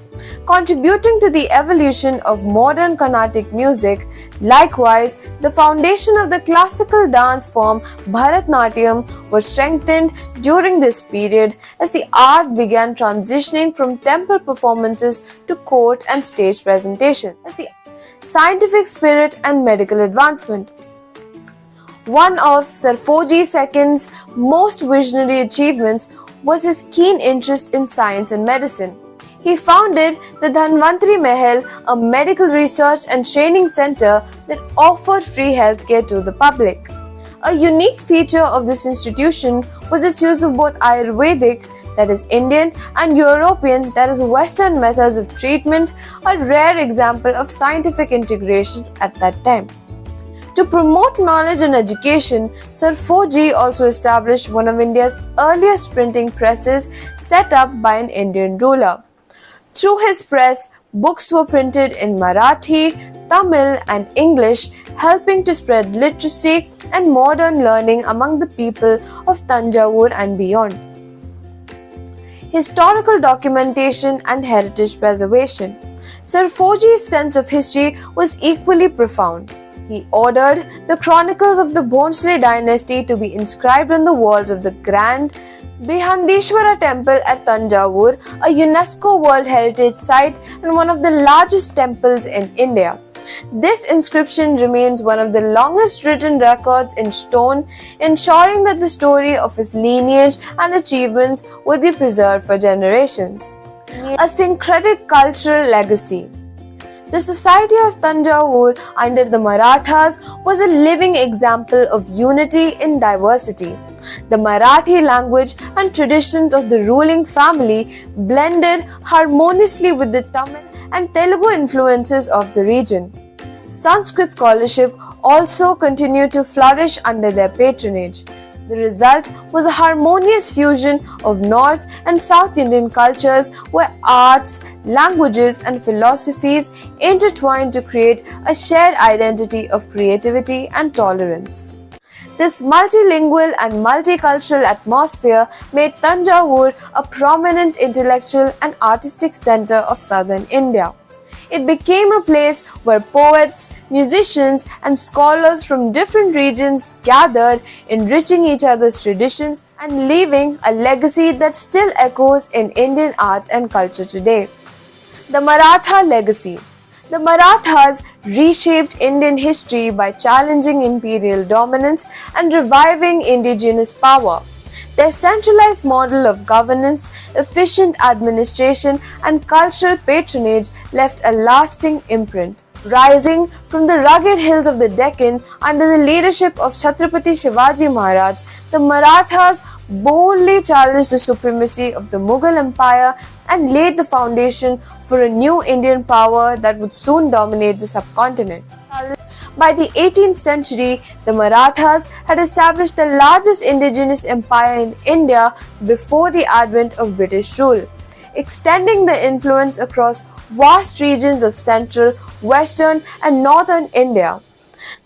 contributing to the evolution of modern Carnatic music. Likewise, the foundation of the classical dance form Bharatnatyam was strengthened during this period as the art began transitioning from temple performances to court and stage presentation. As the scientific spirit and medical advancement. One of Sarfoji II's most visionary achievements was his keen interest in science and medicine. He founded the Dhanvantari Mahal, a medical research and training center that offered free healthcare to the public. A unique feature of this institution was its use of both Ayurvedic, that is Indian, and European, that is Western methods of treatment, a rare example of scientific integration at that time. To promote knowledge and education, Sarfoji also established one of India's earliest printing presses set up by an Indian ruler. Through his press, books were printed in Marathi, Tamil, and English, helping to spread literacy and modern learning among the people of Tanjavur and beyond. Historical documentation and heritage preservation. Sarfoji's sense of history was equally profound. He ordered the chronicles of the Bhonsle dynasty to be inscribed on the walls of the grand Brihandeshwara temple at Tanjavur, a UNESCO World Heritage Site and one of the largest temples in India. This inscription remains one of the longest written records in stone, ensuring that the story of his lineage and achievements would be preserved for generations. A syncretic cultural legacy. The society of Tanjavur under the Marathas was a living example of unity in diversity. The Marathi language and traditions of the ruling family blended harmoniously with the Tamil and Telugu influences of the region. Sanskrit scholarship also continued to flourish under their patronage. The result was a harmonious fusion of North and South Indian cultures where arts, languages, and philosophies intertwined to create a shared identity of creativity and tolerance. This multilingual and multicultural atmosphere made Tanjavur a prominent intellectual and artistic center of southern India. It became a place where poets, musicians, and scholars from different regions gathered, enriching each other's traditions and leaving a legacy that still echoes in Indian art and culture today. The Maratha legacy. The Marathas reshaped Indian history by challenging imperial dominance and reviving indigenous power. Their centralized model of governance, efficient administration, and cultural patronage left a lasting imprint. Rising from the rugged hills of the Deccan under the leadership of Chhatrapati Shivaji Maharaj, the Marathas boldly challenged the supremacy of the Mughal Empire and laid the foundation for a new Indian power that would soon dominate the subcontinent. By the 18th century, the Marathas had established the largest indigenous empire in India before the advent of British rule, extending the influence across vast regions of central, western, and northern India.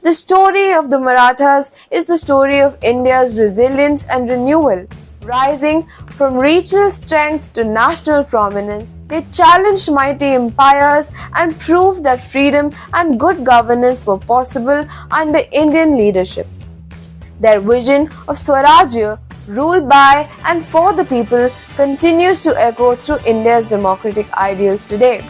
The story of the Marathas is the story of India's resilience and renewal. Rising from regional strength to national prominence, they challenged mighty empires and proved that freedom and good governance were possible under Indian leadership. Their vision of Swarajya, rule by and for the people, continues to echo through India's democratic ideals today.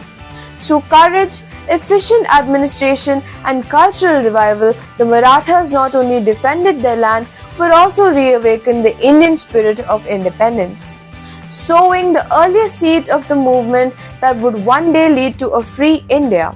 Through courage, efficient administration, and cultural revival, the Marathas not only defended their land but also reawakened the Indian spirit of independence, sowing the earliest seeds of the movement that would one day lead to a free India.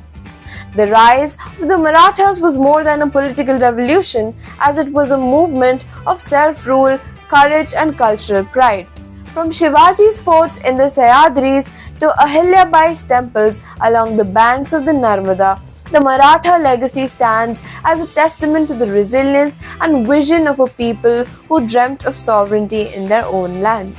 The rise of the Marathas was more than a political revolution, as it was a movement of self-rule, courage, and cultural pride. From Shivaji's forts in the Sahyadris to Ahilyabai's temples along the banks of the Narmada, the Maratha legacy stands as a testament to the resilience and vision of a people who dreamt of sovereignty in their own land.